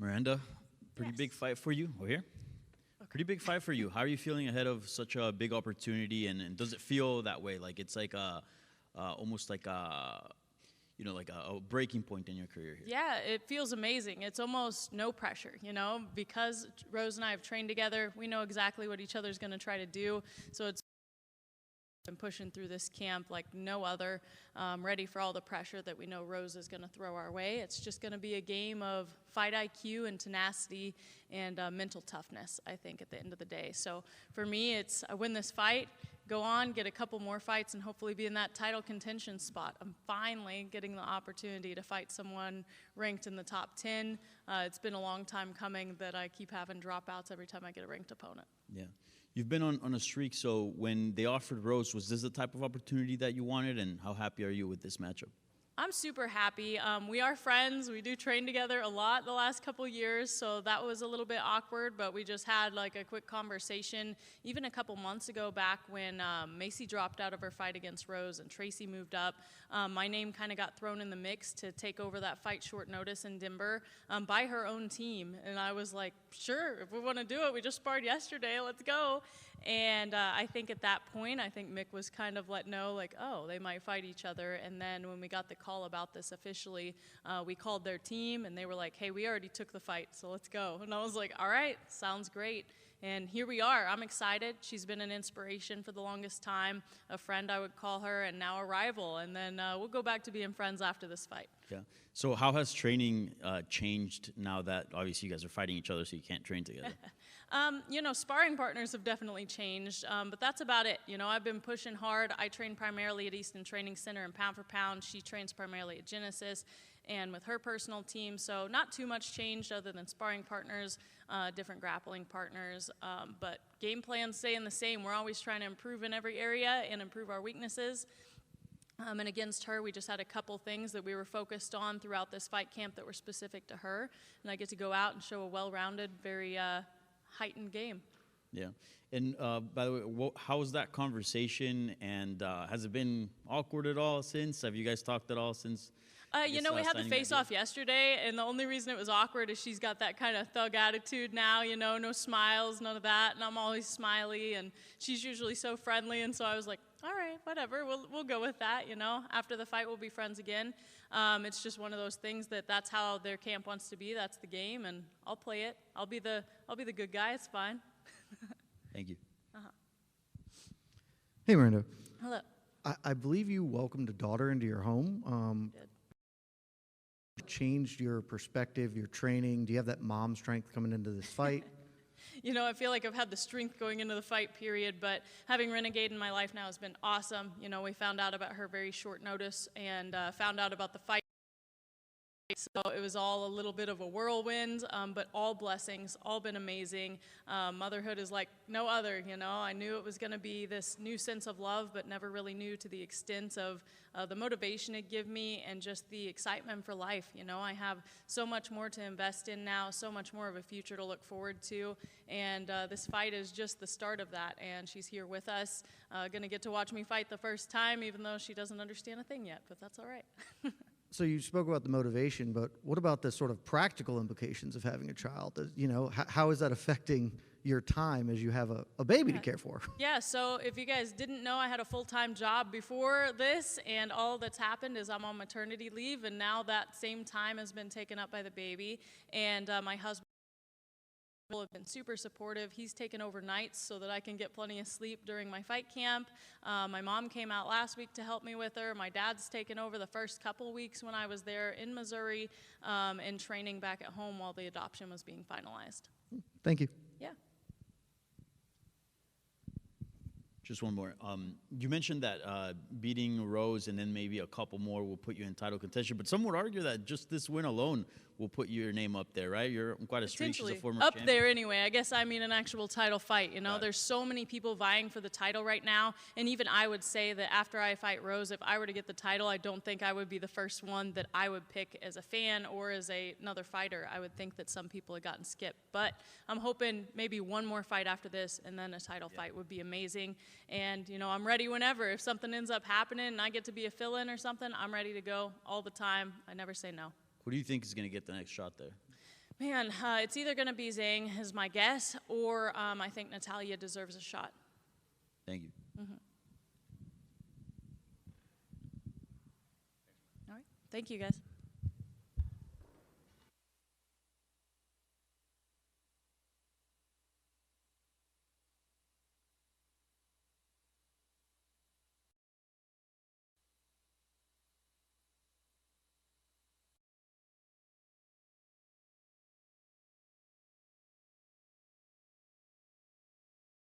Miranda, pretty Yes. big fight for you. Over here. Pretty big fight for you. How are you feeling ahead of such a big opportunity? And does it feel that way? Like it's like almost like like a breaking point in your career here? Yeah, it feels amazing. It's almost no pressure, because Rose and I have trained together. We know exactly what each other's going to try to do. So it's been pushing through this camp like no other, ready for all the pressure that we know Rose is going to throw our way. It's just going to be a game of fight IQ and tenacity and mental toughness, I think, at the end of the day. So for me, it's I win this fight, go on, get a couple more fights, and hopefully be in that title contention spot. I'm finally getting the opportunity to fight someone ranked in the top 10. It's been a long time coming that I keep having dropouts every time I get a ranked opponent. Yeah. You've been on a streak, so when they offered Rose, was this the type of opportunity that you wanted, and how happy are you with this matchup? I'm super happy. We are friends. We do train together a lot the last couple years, so that was a little bit awkward, but we just had like a quick conversation even a couple months ago back when Macy dropped out of her fight against Rose and Tracy moved up. My name kind of got thrown in the mix to take over that fight short notice in Denver by her own team, and I was like, sure, if we want to do it, we just sparred yesterday, let's go. And I think at that point, I think Mick was kind of let know, like, oh, they might fight each other. And then when we got the call about this officially, we called their team, and they were like, hey, we already took the fight, so let's go. And I was like, all right, sounds great. And here we are. I'm excited. She's been an inspiration for the longest time, a friend I would call her, and now a rival. And then we'll go back to being friends after this fight. Yeah. So how has training changed now that obviously you guys are fighting each other, so you can't train together? Sparring partners have definitely changed, but that's about it. I've been pushing hard. I train primarily at Easton Training Center and pound for pound. She trains primarily at Genesis and with her personal team, so not too much changed other than sparring partners, different grappling partners, but game plans staying the same. We're always trying to improve in every area and improve our weaknesses. And against her, we just had a couple things that we were focused on throughout this fight camp that were specific to her, and I get to go out and show a well-rounded, very heightened game. Yeah. And by the way, how was that conversation, and has it been awkward at all since? Have you guys talked at all since? We had the face-off yesterday, and the only reason it was awkward is she's got that kind of thug attitude now, no smiles, none of that, and I'm always smiley, and she's usually so friendly, and so I was like, all right, whatever, we'll go with that, After the fight, we'll be friends again. It's just one of those things that's how their camp wants to be. That's the game, and I'll play it. I'll be the good guy. It's fine. Thank you. Hey, Miranda. Hello. I believe you welcomed a daughter into your home. Did. Changed your perspective, your training? Do you have that mom strength coming into this fight? I feel like I've had the strength going into the fight period, but having Renegade in my life now has been awesome. We found out about her very short notice and found out about the fight. So it was all a little bit of a whirlwind, but all blessings, all been amazing. Motherhood is like no other, I knew it was going to be this new sense of love, but never really knew to the extent of the motivation it gave me and just the excitement for life. I have so much more to invest in now, so much more of a future to look forward to, and this fight is just the start of that, and she's here with us, going to get to watch me fight the first time, even though she doesn't understand a thing yet, but that's all right. So you spoke about the motivation, but what about the sort of practical implications of having a child? How is that affecting your time as you have a baby to care for? Yeah, so if you guys didn't know, I had a full-time job before this, and all that's happened is I'm on maternity leave, and now that same time has been taken up by the baby, and my husband have been super supportive. He's taken over nights so that I can get plenty of sleep during my fight camp. My mom came out last week to help me with her. My dad's taken over the first couple weeks when I was there in Missouri and training back at home while the adoption was being finalized. Thank you. Yeah. Just one more. You mentioned that beating Rose and then maybe a couple more will put you in title contention, but some would argue that just this win alone will put your name up there, right? You're quite a streak. She's a former up champion. there anyway. I guess I mean an actual title fight. There's so many people vying for the title right now, and even I would say that after I fight Rose, if I were to get the title, I don't think I would be the first one that I would pick as a fan or as another fighter. I would think that some people had gotten skipped, but I'm hoping maybe one more fight after this, and then a title fight would be amazing. And I'm ready whenever. If something ends up happening and I get to be a fill-in or something, I'm ready to go all the time. I never say no. Who do you think is going to get the next shot there? Man, it's either going to be Zhang, is my guess, or I think Natalia deserves a shot. Thank you. All right. Thank you, guys.